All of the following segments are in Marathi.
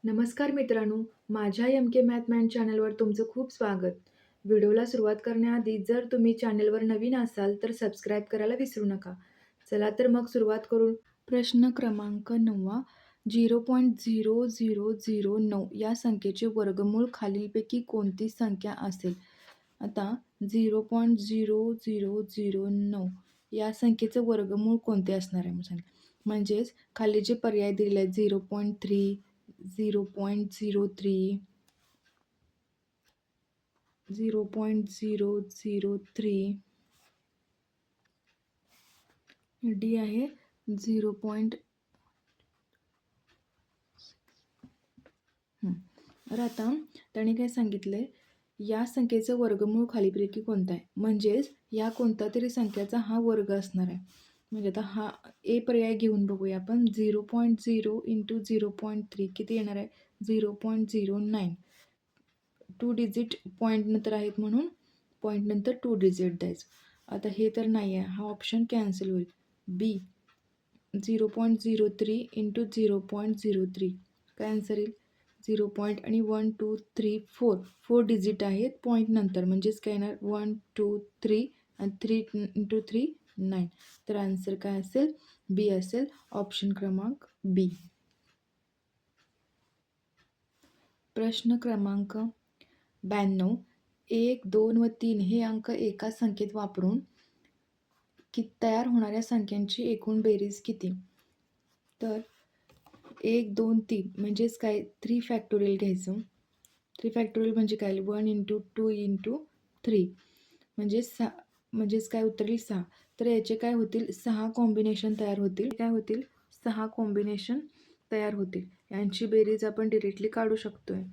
नमस्कार मित्रांनो, माझ्या एम के मॅथ मॅन चॅनलवर तुमचं खूप स्वागत. व्हिडिओला सुरुवात करण्याआधी जर तुम्ही चॅनलवर नवीन असाल तर सबस्क्राईब करायला विसरू नका. चला तर मग सुरुवात करू. प्रश्न क्रमांक 9. 0.0009 या संख्येचे वर्गमूळ खालीलपैकी कोणती संख्या असेल? आता 0.0009 या संख्येचं वर्गमूळ कोणते असणार आहे म्हणजेच खाली जे पर्याय दिलेले आहेत 0.3, 0.03, 0.003, डी आहे 0. तर आता त्याने काय सांगितलं आहे, या संख्येचं वर्गमूळ खालीलपैकी कोणतं आहे? म्हणजेच या कोणत्या तरी संख्याचा हा वर्ग असणार आहे. म्हणजे आता हा ए पर्याय घेऊन बघूया आपण. 0.0 इंटू 0.3 किती येणार आहे? 0.09. 2 डिजिट पॉईंट नंतर आहेत म्हणून पॉईंट नंतर 2 डिजिट द्यायचं. आता हे तर नाही आहे, हा ऑप्शन कॅन्सल होईल. बी 0.03 इंटू 0.03 काय आन्सर येईल? 0 पॉईंट आणि 1 2 3 4 डिजिट आहेत पॉईंट नंतर, म्हणजेच काय येणार 1 2 3 आणि 3 इंटू 3 9. तर आन्सर काय असेल? बी असेल, ऑप्शन क्रमांक बी. प्रश्न क्रमांक 92. 1, 2 व 3 हे अंक एका संख्येत वापरून तयार होणाऱ्या संख्यांची एकूण बेरीज किती? तर 1, 2, 3 म्हणजेच काय 3 फॅक्टोरियल घ्यायचं. 3 फॅक्टोरियल म्हणजे काय 1 इंटू 2 इंटू 3 म्हणजेच काय उत्तर येईल 6. तर याचे काय होतील 6 कॉम्बिनेशन तयार होतील. काय होतील 6 कॉम्बिनेशन तयार होतील. यांची बेरीज आपण डिरेक्टली काढू शकतोय.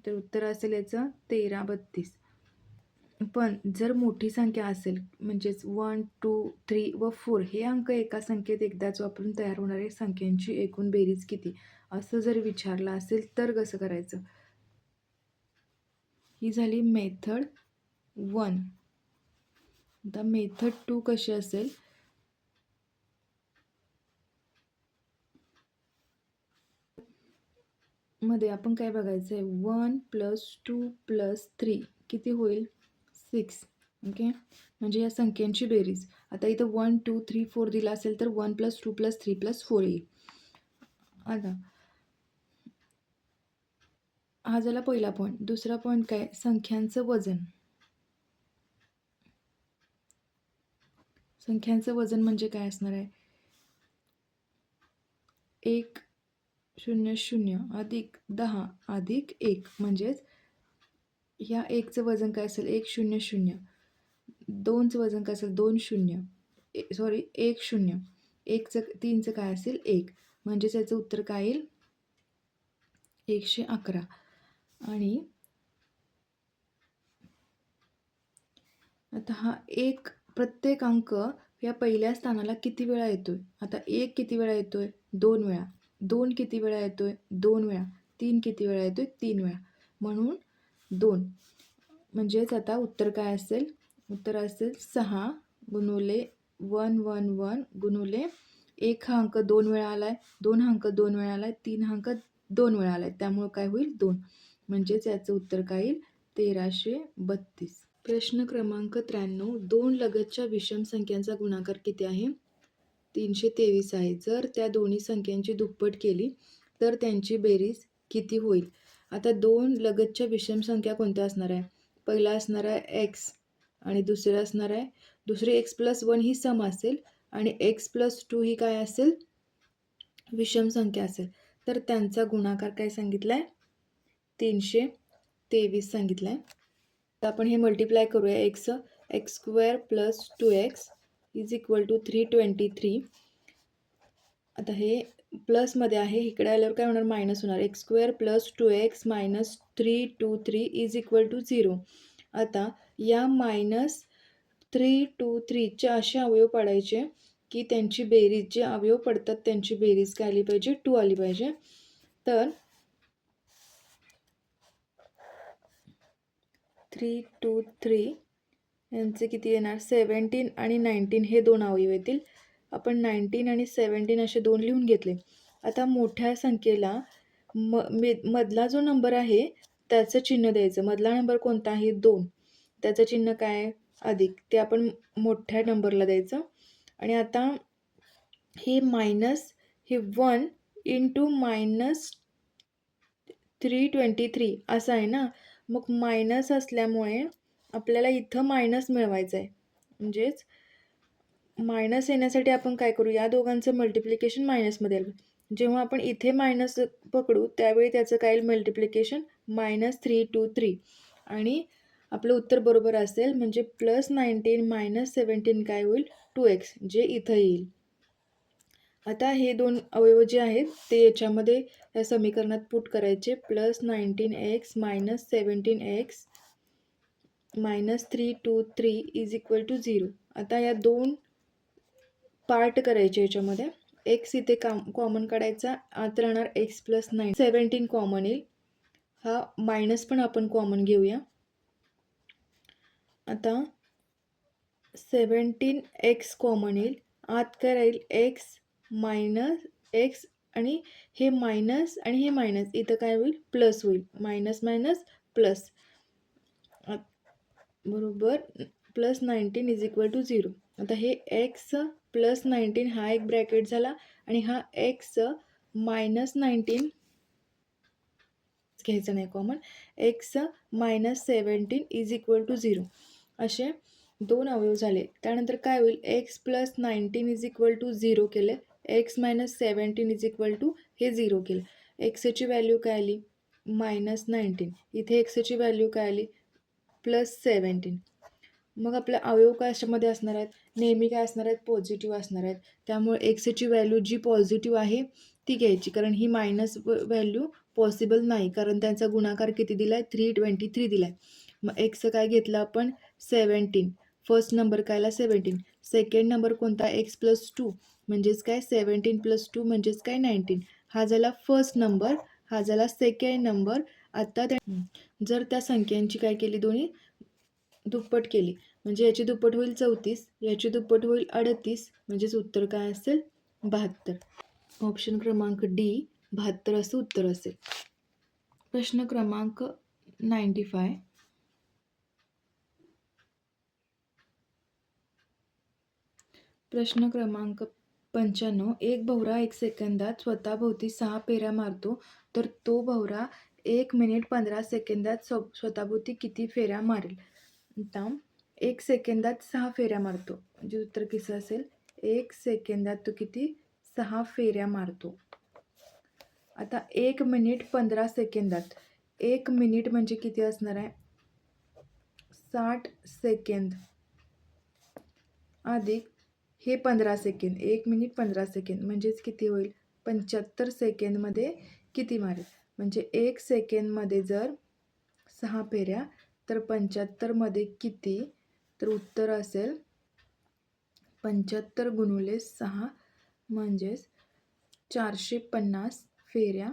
तर उत्तर असेल याचं 13, 32. पण जर मोठी संख्या असेल म्हणजेच 1, 2, 3 व 4 हे अंक एका संख्येत एकदाच वापरून तयार होणाऱ्या संख्यांची एकूण बेरीज किती असं जर विचारलं असेल तर कसं करायचं? ही झाली मेथड 1. आता मेथड 2 कशी असेल? मध्ये आपण काय बघायचं आहे 1 + 2 + 3 किती होईल 6. ओके, म्हणजे या संख्यांची बेरीज. आता इथं 1 2 3 4 दिला असेल तर 1 + 2 + 3 + 4 येईल. आता हा झाला पहिला पॉईंट. दुसरा पॉईंट काय संख्यांचं वजन. संख्यांचं वजन म्हणजे काय असणार आहे 1 0 0 अधिक 10 अधिक 1 म्हणजेच ह्या 1चं वजन काय असेल 1 0 0. 2चं वजन काय असेल 2 0 सॉरी 1 0. 1चं 3चं काय असेल 1 म्हणजेच याचं उत्तर काय येईल 111. आणि आता हा एक प्रत्येक अंक या पहिल्या स्थानाला किती वेळा येतोय? आता 1 किती वेळा येतोय 2 वेळा. 2 किती वेळा येतोय 2 वेळा. 3 किती वेळा येतोय 3 वेळा. म्हणून 2. म्हणजेच आता उत्तर काय असेल? उत्तर असेल 6 गुणुले 1 1 1 गुणुले 1 हा अंक 2 वेळा आलाय, 2 हा अंक 2 वेळा आलाय, 3 हा अंक 2 वेळा आलाय, त्यामुळं काय होईल 2. म्हणजेच याचं उत्तर काय येईल 1332. प्रश्न क्रमांक 93. 2 लगतच्या विषम संख्यांचा गुणाकार किती आहे? 323 आहे. जर त्या दोन्ही संख्यांची दुप्पट केली तर त्यांची बेरीज किती होईल? आता 2 लगतच्या विषम संख्या कोणत्या असणार आहे? पहिला असणार आहे x आणि दुसरं असणार आहे दुसरी x+1 ही सम असेल आणि x+2 ही काय असेल विषम संख्या असेल. तर त्यांचा गुणाकार काय सांगितला आहे 323 सांगितला आहे. तर आपण हे मल्टिप्लाय करूया x x² + 2x = 323. आता हे प्लसमध्ये आहे, इकडे आल्यावर काय होणार मायनस होणार. x² + 2x - 323 = 0. आता या -323चे असे अवयव पाडायचे की त्यांची बेरीज जे अवयव पडतात त्यांची बेरीज काय आली पाहिजे 2 आली पाहिजे. तर 3 2 3 यांचे किती येणार 17 आणि 19 हे 2 अवयव येतील. आपण 19 आणि 17 असे 2 लिहून घेतले. आता मोठ्या संख्येला मधला जो नंबर आहे त्याचं चिन्ह द्यायचं. मधला नंबर कोणता आहे? 2. त्याचं चिन्ह काय आहे? अधिक. ते आपण मोठ्या नंबरला द्यायचं. आणि आता हे मायनस हे 1 इंटू -323 असं आहे ना. मग मायनस असल्यामुळे आपल्याला इथं मायनस मिळवायचं आहे. म्हणजेच मायनस येण्यासाठी आपण काय करू? या दोघांचं मल्टिप्लिकेशन मायनसमध्ये आलं. जेव्हा आपण इथे मायनस पकडू त्यावेळी त्याचं काय येईल? मल्टिप्लिकेशन -323 आणि आपलं उत्तर बरोबर असेल. म्हणजे +19 - 17 काय होईल? 2x जे इथं येईल. आता हे 2 अवयव जे आहेत ते याच्यामध्ये या समीकरणात पुट करायचे. +19x - 17x -323 = 0. आता या 2 पार्ट करायचे याच्यामध्ये. एक्स इथे कॉमन काढायचा. आत राहणार x + 9 17 कॉमन येईल. हा मायनस पण आपण कॉमन घेऊया. आता 17x कॉमन येईल. आत काय राहील? x - x आणि हे मायनस आणि हे मायनस इथं काय होईल? प्लस होईल. मायनस मायनस प्लस बरोबर +19 = 0. आता हे x + 19 हा एक ब्रॅकेट झाला आणि हा x - 19 घ्यायचं नाही कॉमन. x - 17 = 0. असे 2 अवयव झाले. त्यानंतर काय होईल? x + 19 = 0 केले. x - 17 = हे 0 केलं. xची व्हॅल्यू काय आली? -19. इथे xची व्हॅल्यू काय आली? +17. मग आपले अवयव काय अशामध्ये असणार आहेत? नेहमी काय असणार आहेत? पॉझिटिव्ह असणार आहेत. त्यामुळे एक्सची व्हॅल्यू जी पॉझिटिव्ह आहे ती घ्यायची. कारण ही मायनस व्हॅल्यू पॉसिबल नाही. कारण त्यांचा गुणाकार किती दिला आहे? 323 दिला आहे. मग एक्सचं काय घेतलं आपण? 17. फर्स्ट नंबर कायला? 17. सेकंड नंबर कोणता? x + 2 म्हणजेच काय? 17 + 2 म्हणजेच काय? 19. हा झाला फर्स्ट नंबर. हा झाला सेकंड नंबर. आता जर त्या संख्यांची काय केली? दोन्ही दुप्पट केली म्हणजे याची दुप्पट होईल 34, याची दुप्पट होईल 38. म्हणजेच उत्तर काय असेल? 72. ऑप्शन क्रमांक डी 72 असं उत्तर असेल. प्रश्न क्रमांक 95. प्रश्न क्रमांक 95. एक भोवरा 1 सेकंदात स्वतःभोवती 6 फेऱ्या मारतो, तर तो भोवरा 1 मिनिट 15 सेकंदात स्वतःभोवती किती फेऱ्या मारेल? आता 1 सेकंदात 6 फेऱ्या मारतो. म्हणजे उत्तर कसं असेल? 1 सेकंदात तो किती? 6 फेऱ्या मारतो. आता 1 मिनिट 15 सेकंदात 1 मिनिट म्हणजे किती असणार आहे? 60 सेकंद अधिक हे 15 सेकंद. 1 मिनिट 15 सेकंद म्हणजेच किती होईल? 75 सेकंदमध्ये किती मारेल? म्हणजे 1 सेकंदमध्ये जर 6 फेऱ्या तर 75 मध्ये किती? तर उत्तर असेल 75 × 6 म्हणजेच 450 फेऱ्या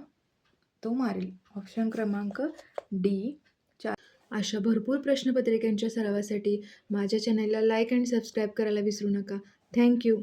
तो मारेल. ऑप्शन क्रमांक डी 4. अशा भरपूर प्रश्नपत्रिकांच्या सरावासाठी माझ्या चॅनलला लाईक आणि सबस्क्राईब करायला विसरू नका. थँक्यू.